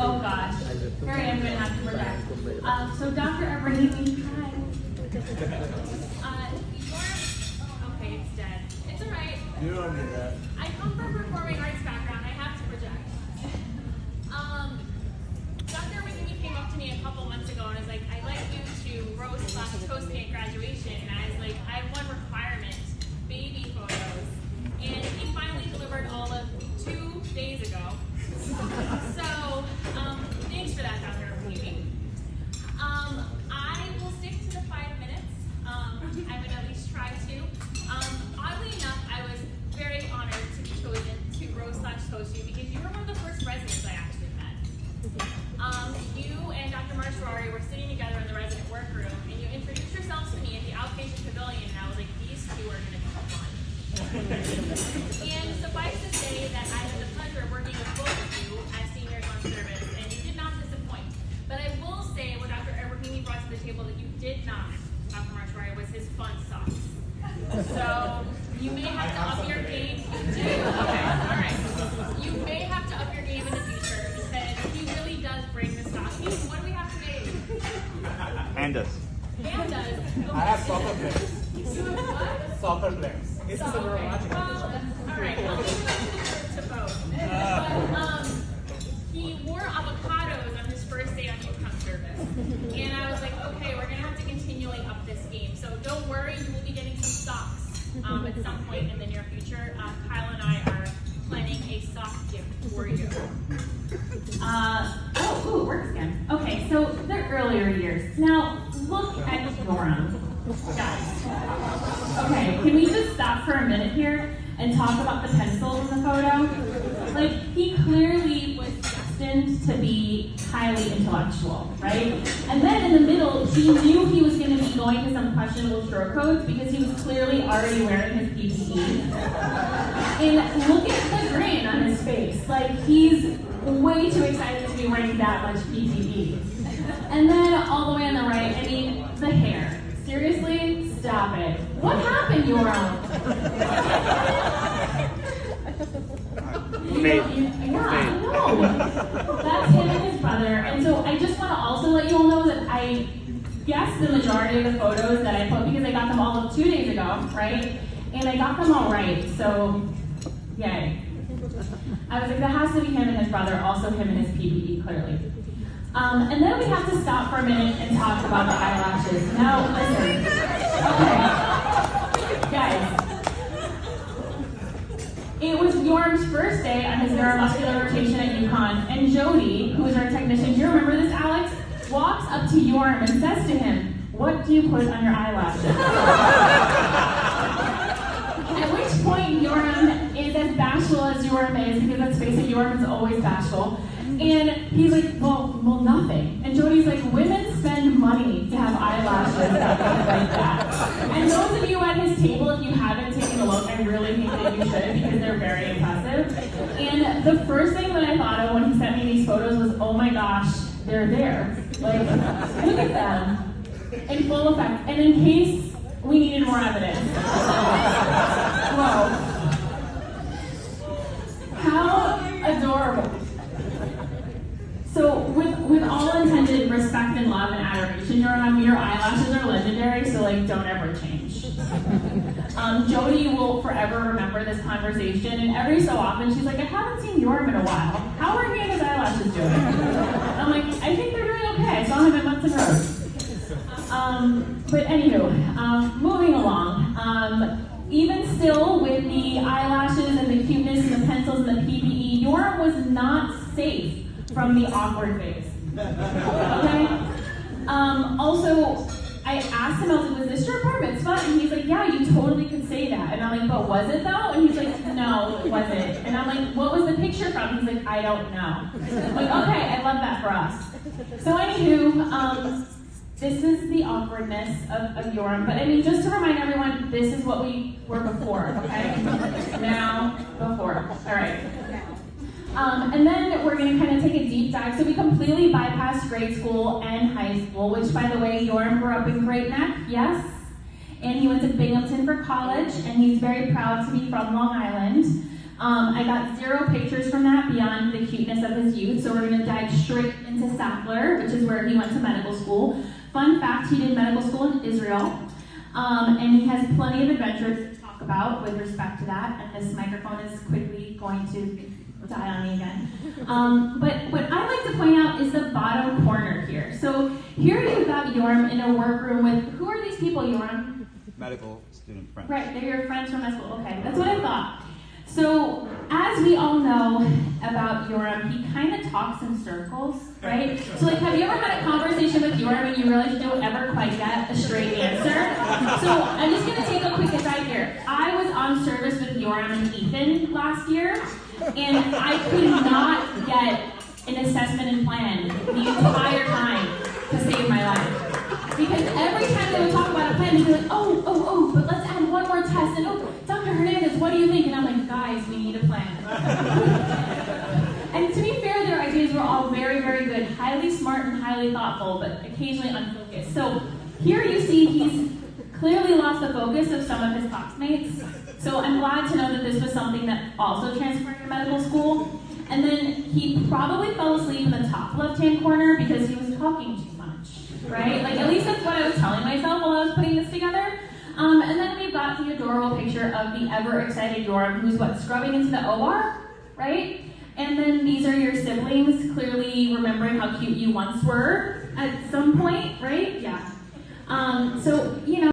Oh gosh. Here I am going to have to project. So Dr. Ebrahimi, hi. Okay, it's dead. It's alright. You don't need that. I come from a performing arts background. I have to project. Dr. Ebrahimi came up to me a couple months ago and was like, I'd like you to roast/toast me at graduation. And I was like, I have one requirement, baby photos. And he finally delivered all of 2 days ago. So, thanks for that, Dr. Ebrahimi. I will stick to the 5 minutes. I would at least try to. Oddly enough, I was very honored to be chosen to roast/toast you because you were one of the first residents I actually met. You and Dr. Marshwari were sitting together in the resident workroom, and you introduced yourselves to me at the outpatient pavilion, and I was like, these two are going to be fun. And suffice to say that I had the pleasure of working with both of you as seniors on service, and you did not disappoint. But I will say what Dr. Ebrahimi brought to the table that you did not, Dr. Marshwari, was his fun sauce. So you may have to up your game. You do? Okay, all right. You may have to up your game in the future because he really does bring the sauce. What do we have today? Pandas. Pandas. Okay. I have soccer players. You have what? Soccer players. This is a neurological condition. All right, I'll leave to both. But he wore avocados on his first day on UConn service. And I was like, okay, we're going to have to continually up this game. So don't worry, you will be getting some socks at some point in the near future. Kyle and I are planning a sock gift for you. It works again. Okay, so the earlier years. Now, look at Yoram. Guys. Okay, can we just stop for a minute here and talk about the pencils in the photo? Like, he clearly was destined to be highly intellectual, right? And then in the middle, he knew he was going to be going to some questionable stroke codes because he was clearly already wearing his PPE. And look at the grin on his face. Like, he's way too excited to be wearing that much PPE. And then all the way on the right, I mean, the hair. Seriously? Stop it. What happened, Yoram? Fade. Yeah, no. That's him and his brother. And so I just want to also let you all know that I guessed the majority of the photos that I put because I got them all up 2 days ago, right? And I got them all right, so yay. I was like, that has to be him and his brother, also him and his PPE, clearly. And then we have to stop for a minute and talk about the eyelashes. Now, listen. Okay. Guys. It was Yoram's first day on his neuromuscular rotation at UConn, and Jody, who is our technician, do you remember this, Alex? Walks up to Yoram and says to him, what do you put on your eyelashes? At which point Yoram is as bashful as Yoram is, because let's face it, Yoram is always bashful. And he's like, well, nothing. And Jody's like, women spend money to have eyelashes that look like that. And those of you at his table, if you haven't taken a look, I really think that you should because they're very impressive. And the first thing that I thought of when he sent me these photos was, oh my gosh, they're there. Like, look at them. In full effect. And in case we needed more evidence. Whoa. How adorable. So, with all intended respect and love and adoration, your eyelashes are legendary, so like, don't ever change. Jody will forever remember this conversation, and every so often she's like, I haven't seen Yoram in a while. How are he and his eyelashes doing? And I'm like, I think they're doing okay. I saw him at Munson Road. But anywho, moving along. Even still, with the eyelashes and the cuteness and the pencils and the PPE, Yoram was not safe from the awkward phase. Okay? Also, I asked him, I was like, was this your apartment spot? And he's like, yeah, you totally could say that. And I'm like, but was it though? And he's like, no, it wasn't. And I'm like, what was the picture from? He's like, I don't know. I'm like, okay, I love that for us. So anywho, this is the awkwardness of Yoram. But I mean, just to remind everyone, this is what we were before, okay? Now, before. All right. And then we're going to kind of take a deep dive. So we completely bypassed grade school and high school, which, by the way, Yoram grew up in Great Neck, yes? And he went to Binghamton for college, and he's very proud to be from Long Island. I got 0 pictures from that beyond the cuteness of his youth, so we're going to dive straight into Sackler, which is where he went to medical school. Fun fact, he did medical school in Israel, and he has plenty of adventures to talk about with respect to that, and this microphone is quickly going to die on me again. But what I'd like to point out is the bottom corner here. So here you've got Yoram in a workroom with, who are these people, Yoram? Medical student friends. Right, they're your friends from med school. Okay, that's what I thought. So as we all know about Yoram, he kind of talks in circles, right? So like, have you ever had a conversation with Yoram and you realize you don't ever quite get a straight answer? So I'm just going to take a quick aside here. I was on service with Yoram and Ethan last year, and I could not get an assessment and plan the entire time to save my life. Because every time they would talk about a plan, they'd be like, oh, but let's add one more test, and oh, Dr. Hernandez, what do you think? And I'm like, guys, we need a plan. And to be fair, their ideas were all very, very good, highly smart and highly thoughtful, but occasionally unfocused. So here you see he's clearly lost the focus of some of his classmates. So I'm glad to know that this was something that also transferred to medical school. And then he probably fell asleep in the top left-hand corner because he was talking too much, right? Like, at least that's what I was telling myself while I was putting this together. And then we've got the adorable picture of the ever-excited Yoram, who's scrubbing into the OR, right? And then these are your siblings, clearly remembering how cute you once were at some point, right? Yeah. So, you know,